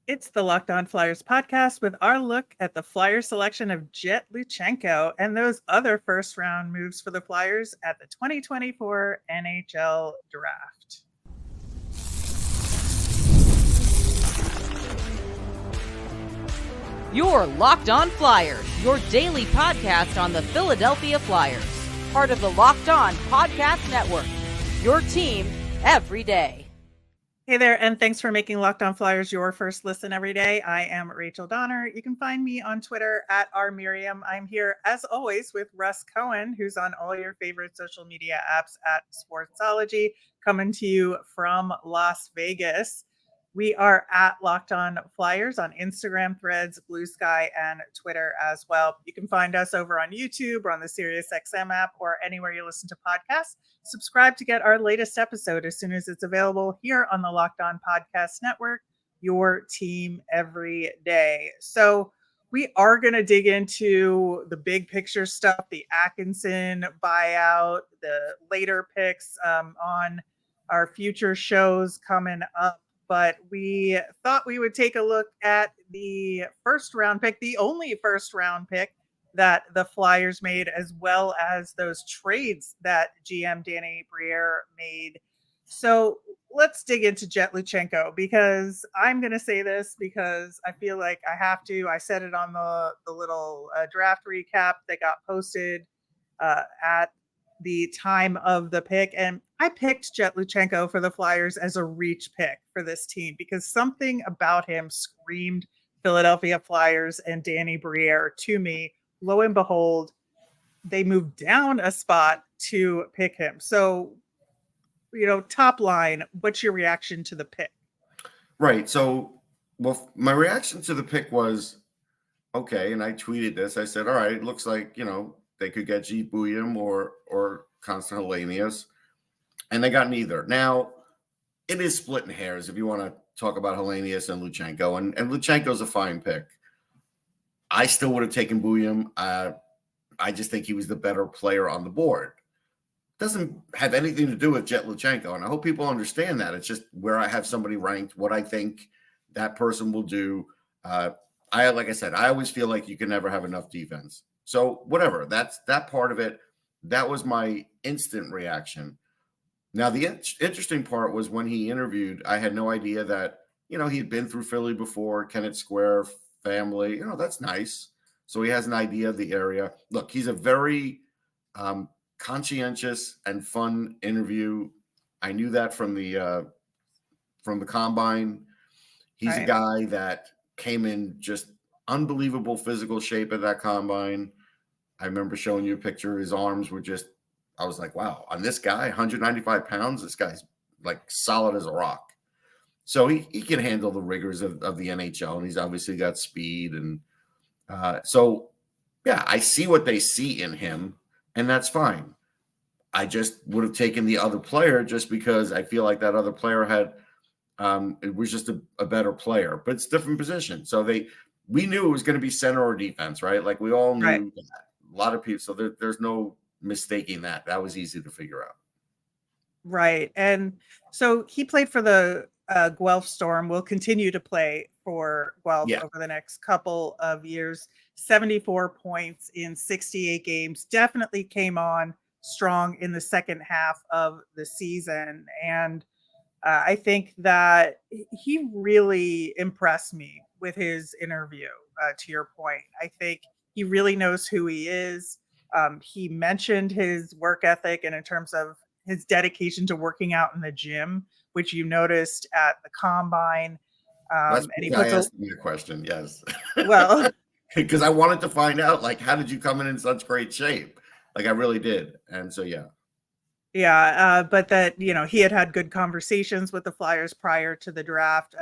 It's the Locked On Flyers podcast with our look at the Flyers selection of Jett Luchanko and those other first round moves for the Flyers at the 2024 NHL Draft. You're Locked On Flyers, your daily podcast on the Philadelphia Flyers. Part of the Locked On Podcast Network, your team every day. Hey there, and thanks for making Locked On Flyers your first listen every day. I am Rachel Donner. You can find me on Twitter at rmiriam. I'm here, as always, with Russ Cohen, who's on all your favorite social media apps at Sportsology, coming to you from Las Vegas. We are at Locked On Flyers on Instagram, Threads, Blue Sky, and Twitter as well. You can find us over on YouTube or on the SiriusXM app or anywhere you listen to podcasts. Subscribe to get our latest episode as soon as it's available here on the Locked On Podcast Network, your team every day. So we are going to dig into the big picture stuff, the Atkinson buyout, the later picks on our future shows coming up. But we thought we would take a look at the first round pick, the only first round pick that the Flyers made, as well as those trades that GM Danny Briere made. So let's dig into Jett Luchanko, because I'm going to say this because I feel like I have to. I said it on the little draft recap that got posted at the time of the pick. And I picked Jett Luchanko for the Flyers as a reach pick for this team because something about him screamed Philadelphia Flyers and Danny Briere to me. Lo and behold, they moved down a spot to pick him. So, top line, what's your reaction to the pick? Right. So, well, my reaction to the pick was, okay, and I tweeted this. I said, all right, it looks like, they could get G. Bouillon or Constant Hellenius, and they got neither. Now, it is splitting hairs if you want to talk about Hellenius and Luchanko, and Luchanko's a fine pick. I still would have taken Bouillon. I just think he was the better player on the board. Doesn't have anything to do with Jett Luchanko, and I hope people understand that. It's just where I have somebody ranked, what I think that person will do. Like I said, I always feel like you can never have enough defense. So whatever, that's that part of it. That was my instant reaction. Now, the interesting part was when he interviewed, I had no idea that, he had been through Philly before, Kennett Square family. That's nice. So he has an idea of the area. Look, he's a very conscientious and fun interview. I knew that from the combine. He's a guy that came in just unbelievable physical shape at that combine. I remember showing you a picture. His arms were just, I was like, wow, on this guy, 195 pounds, this guy's like solid as a rock. So he can handle the rigors of the NHL, and he's obviously got speed. And so, yeah, I see what they see in him, and that's fine. I just would have taken the other player just because I feel like that other player had it was just a better player, but it's a different position. So we knew it was going to be center or defense, right? Like we all knew that. A lot of people. So there's no mistaking that. That was easy to figure out. Right. And so he played for the Guelph Storm, will continue to play for Guelph over the next couple of years. 74 points in 68 games. Definitely came on strong in the second half of the season. And I think that he really impressed me with his interview, to your point. I think he really knows who he is. He mentioned his work ethic and in terms of his dedication to working out in the gym, which you noticed at the combine. And he asked me a question, yes. Well, because I wanted to find out, like, how did you come in such great shape? Like, I really did. And so, yeah. Yeah, but that, he had good conversations with the Flyers prior to the draft.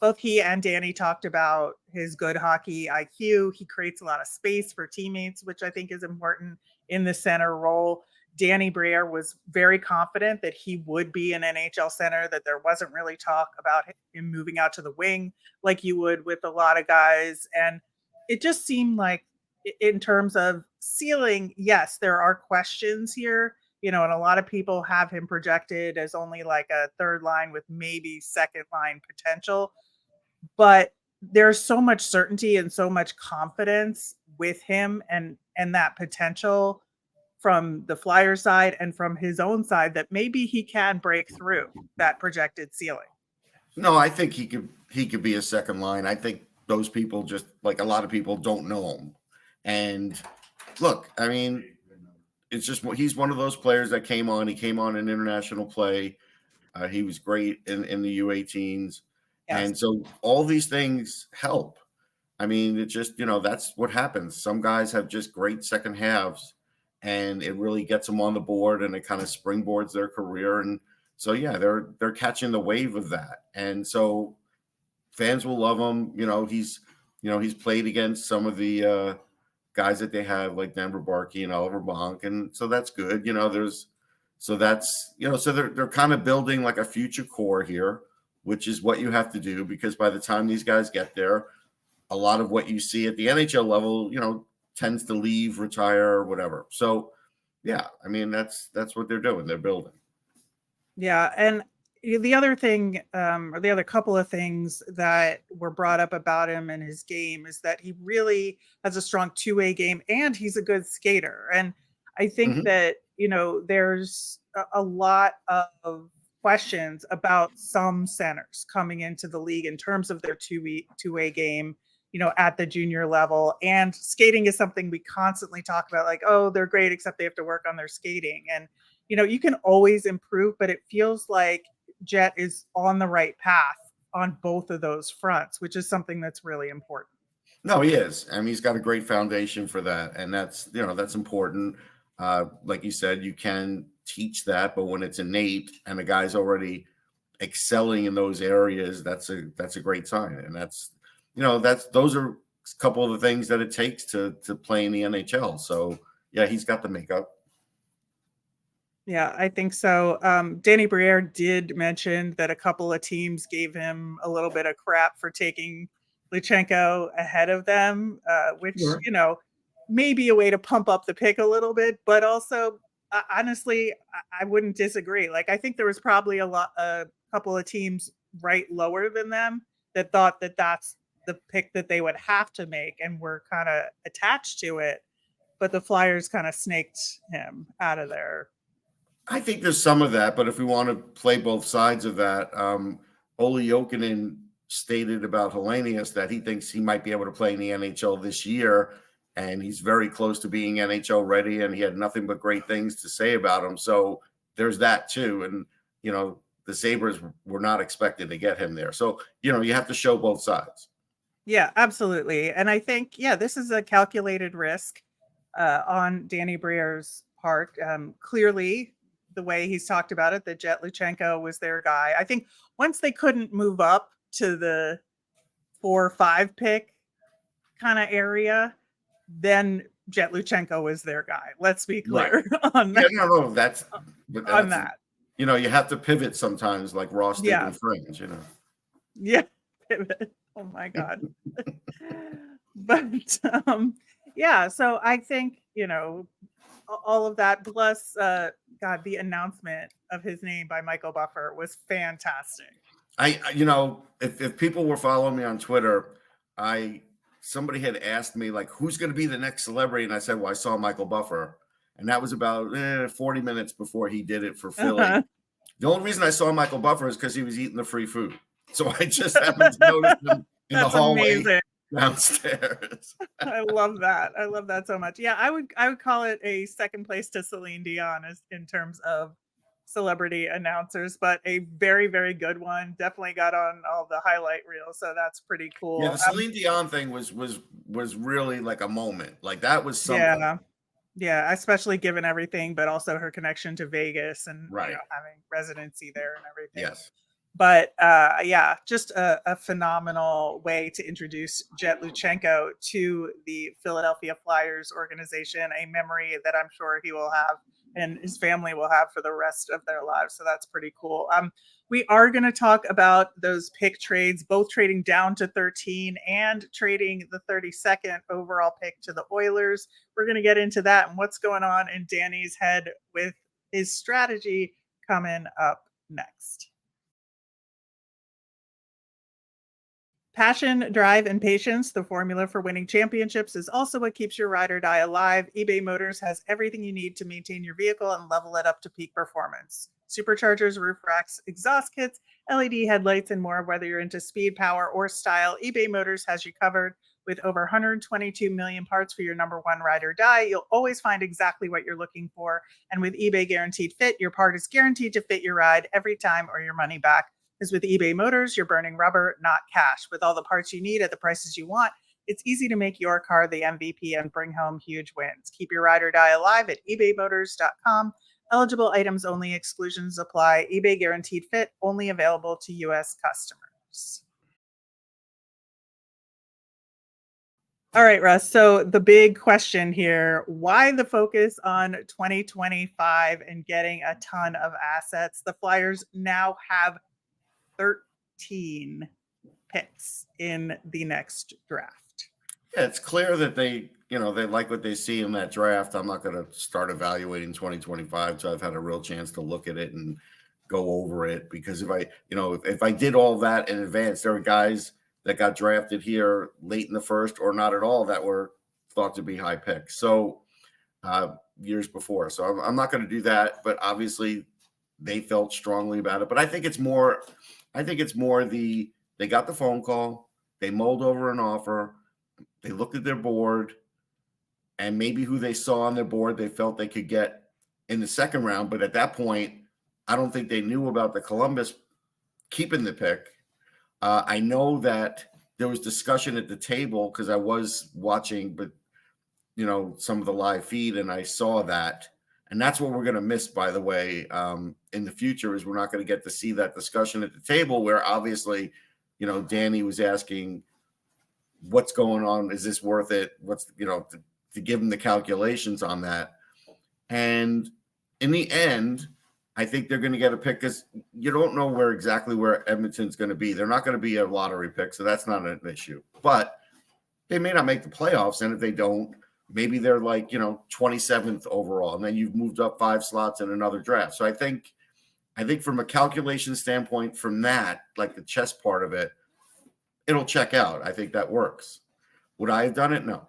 Both he and Danny talked about his good hockey IQ. He creates a lot of space for teammates, which I think is important in the center role. Danny Briere was very confident that he would be an NHL center, that there wasn't really talk about him moving out to the wing like you would with a lot of guys. And it just seemed like in terms of ceiling, yes, there are questions here, and a lot of people have him projected as only like a third line with maybe second line potential. but there's so much certainty and so much confidence with him and that potential from the Flyer side and from his own side that maybe he can break through that projected ceiling. No, I think he could be a second line. I think those people, just like a lot of people, don't know him. And look, I mean, it's just he's one of those players that came on. He came on in international play. He was great in the U18s. Yes. And so all these things help. I mean, it just, that's what happens. Some guys have just great second halves, and it really gets them on the board, and it kind of springboards their career. And so, yeah, they're catching the wave of that. And so fans will love him. He's played against some of the guys that they have, like Denver Barkey and Oliver Bonk. And so that's good. So they're kind of building like a future core here, which is what you have to do, because by the time these guys get there, a lot of what you see at the NHL level, tends to leave, retire, or whatever. So, yeah, I mean, that's what they're doing. They're building. Yeah. And the other thing, or the other couple of things that were brought up about him and his game is that he really has a strong two-way game, and he's a good skater. And I think that, there's a lot of questions about some centers coming into the league in terms of their two-way game, at the junior level. And skating is something we constantly talk about, like, oh, they're great, except they have to work on their skating. And, you can always improve, but it feels like Jett is on the right path on both of those fronts, which is something that's really important. No, he is. I mean, he's got a great foundation for that. And that's important. Like you said, you can teach that, but when it's innate and a guy's already excelling in those areas, that's a great sign. And those are a couple of the things that it takes to play in the NHL. So yeah, he's got the makeup. Yeah, I think so. Danny Briere did mention that a couple of teams gave him a little bit of crap for taking Luchanko ahead of them, which, Sure. May be a way to pump up the pick a little bit, but also, honestly, I wouldn't disagree. Like, I think there was probably a couple of teams right lower than them that thought that that's the pick that they would have to make and were kind of attached to it. But the Flyers kind of snaked him out of there. I think there's some of that, but if we want to play both sides of that, Olli Jokinen stated about Hellenius that he thinks he might be able to play in the NHL this year, and he's very close to being NHL ready, and he had nothing but great things to say about him. So there's that too. And, the Sabres were not expected to get him there. So, you have to show both sides. Yeah, absolutely. And I think, this is a calculated risk on Danny Briere's part. Clearly, the way he's talked about it, that Jett Luchanko was their guy. I think once they couldn't move up to the 4 or 5 pick kind of area, then Jett Luchanko was their guy. Let's be clear on that. Yeah, no, that's on that. You have to pivot sometimes, like Ross did in Fringe. Yeah, pivot. Oh my God. But so I think all of that, plus the announcement of his name by Michael Buffer was fantastic. If people were following me on Twitter, somebody had asked me, like, who's going to be the next celebrity, and I said, well, I saw Michael Buffer, and that was about 40 minutes before he did it for Philly. The only reason I saw Michael Buffer is because he was eating the free food, so I just happened to notice him in the hallway. Amazing. Downstairs. I love that. I love that so much. Yeah, I would call it a second place to Celine Dion in terms of celebrity announcers, but a very, very good one. Definitely got on all the highlight reels, so that's pretty cool. Yeah, the Celine Dion thing was really like a moment. Like, that was something. Yeah, especially given everything, but also her connection to Vegas and having residency there and everything. Yes. But just a phenomenal way to introduce Jett Luchanko to the Philadelphia Flyers organization, a memory that I'm sure he will have and his family will have for the rest of their lives. So that's pretty cool. We are going to talk about those pick trades, both trading down to 13 and trading the 32nd overall pick to the Oilers. We're going to get into that and what's going on in Danny's head with his strategy coming up next. Passion, drive, and patience, the formula for winning championships, is also what keeps your ride or die alive. eBay Motors has everything you need to maintain your vehicle and level it up to peak performance. Superchargers, roof racks, exhaust kits, LED headlights, and more. Whether you're into speed, power, or style, eBay Motors has you covered. With over 122 million parts for your number one ride or die, you'll always find exactly what you're looking for. And with eBay Guaranteed Fit, your part is guaranteed to fit your ride every time or your money back. Because with eBay Motors, you're burning rubber, not cash. With all the parts you need at the prices you want, it's easy to make your car the MVP and bring home huge wins. Keep your ride or die alive at ebaymotors.com. Eligible items only, exclusions apply. eBay Guaranteed Fit, only available to U.S. customers. All right, Russ. So the big question here, why the focus on 2025 and getting a ton of assets? The Flyers now have 13 picks in the next draft. Yeah, it's clear that they like what they see in that draft. I'm not going to start evaluating 2025 so I've had a real chance to look at it and go over it, because if I did all that in advance, there were guys that got drafted here late in the first or not at all that were thought to be high picks. So years before. So I'm not going to do that, but obviously they felt strongly about it. But I think it's more they got the phone call, they mulled over an offer, they looked at their board, and maybe who they saw on their board they felt they could get in the second round. But at that point, I don't think they knew about the Columbus keeping the pick. I know that there was discussion at the table because I was watching, but some of the live feed, and I saw that. And that's what we're going to miss, by the way, in the future, is we're not going to get to see that discussion at the table where obviously, Danny was asking what's going on. Is this worth it? What's, to give him the calculations on that. And in the end, I think they're going to get a pick because you don't know exactly where Edmonton's going to be. They're not going to be a lottery pick, so that's not an issue. But they may not make the playoffs, and if they don't, maybe they're 27th overall, and then you've moved up 5 slots in another draft. So I think from a calculation standpoint, from that, like the chess part of it, it'll check out. I think that works. Would I have done it? No.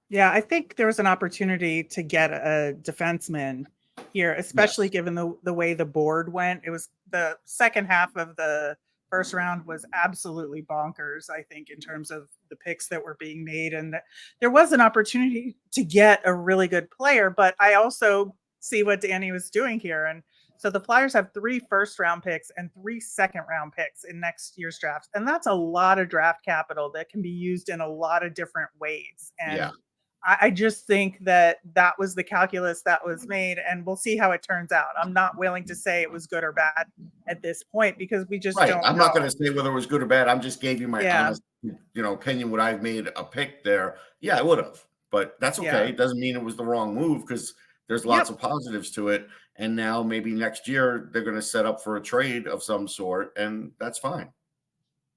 Yeah, I think there was an opportunity to get a defenseman here, especially given the way the board went. It was the second half of the first round was absolutely bonkers, I think, in terms of the picks that were being made. And there was an opportunity to get a really good player, but I also see what Danny was doing here. And so the Flyers have 3 first-round picks and 3 second-round picks in next year's drafts. And that's a lot of draft capital that can be used in a lot of different ways. And I just think that was the calculus that was made, and we'll see how it turns out. I'm not willing to say it was good or bad at this point because we just don't I'm know. not going to say whether it was good or bad. I'm just gave you my honest, opinion. Would I have made a pick there? Yeah, I would have, but that's okay. Yeah. It doesn't mean it was the wrong move because there's lots of positives to it. And now maybe next year they're going to set up for a trade of some sort, and that's fine.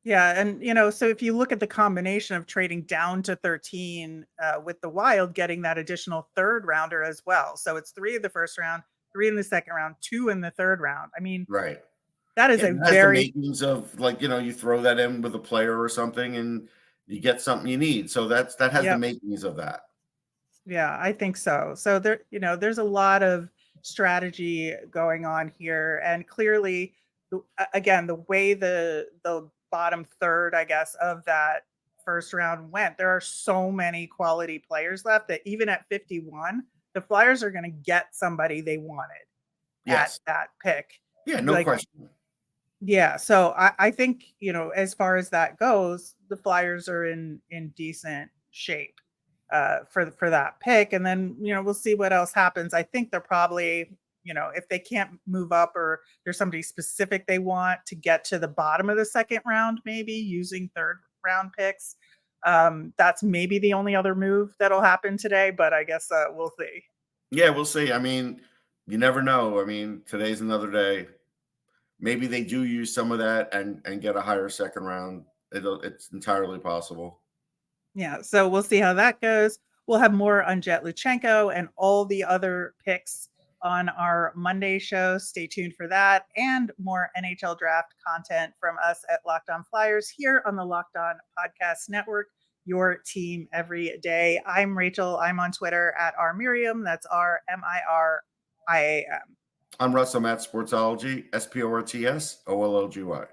Yeah. And, so if you look at the combination of trading down to 13 with the Wild, getting that additional third rounder as well. So it's 3 in the first round, 3 in the second round, 2 in the third round. I mean, right. That is the makings of you throw that in with a player or something and you get something you need. So that has the makings of that. Yeah, I think so. So there, there's a lot of strategy going on here. And clearly, again, the way the bottom third, I guess, of that first round went, there are so many quality players left that even at 51, the Flyers are going to get somebody they wanted at that pick. Yeah, no question. Yeah, so I think, as far as that goes, the Flyers are in decent shape for that pick. And then, we'll see what else happens. I think they're probably, if they can't move up or there's somebody specific they want to get to the bottom of the second round, maybe using third round picks. That's maybe the only other move that'll happen today, but I guess we'll see. Yeah, we'll see. I mean, you never know. I mean, today's another day. Maybe they do use some of that and get a higher second round. It's entirely possible. Yeah, so we'll see how that goes. We'll have more on Jett Luchanko and all the other picks on our Monday show. Stay tuned for that and more NHL draft content from us at Locked On Flyers here on the Locked On Podcast Network, your team every day. I'm Rachel. I'm on Twitter at @rmiriam. That's RMIRIAM. I'm Russ. I'm at Sportsology, SPORTSOLLGY.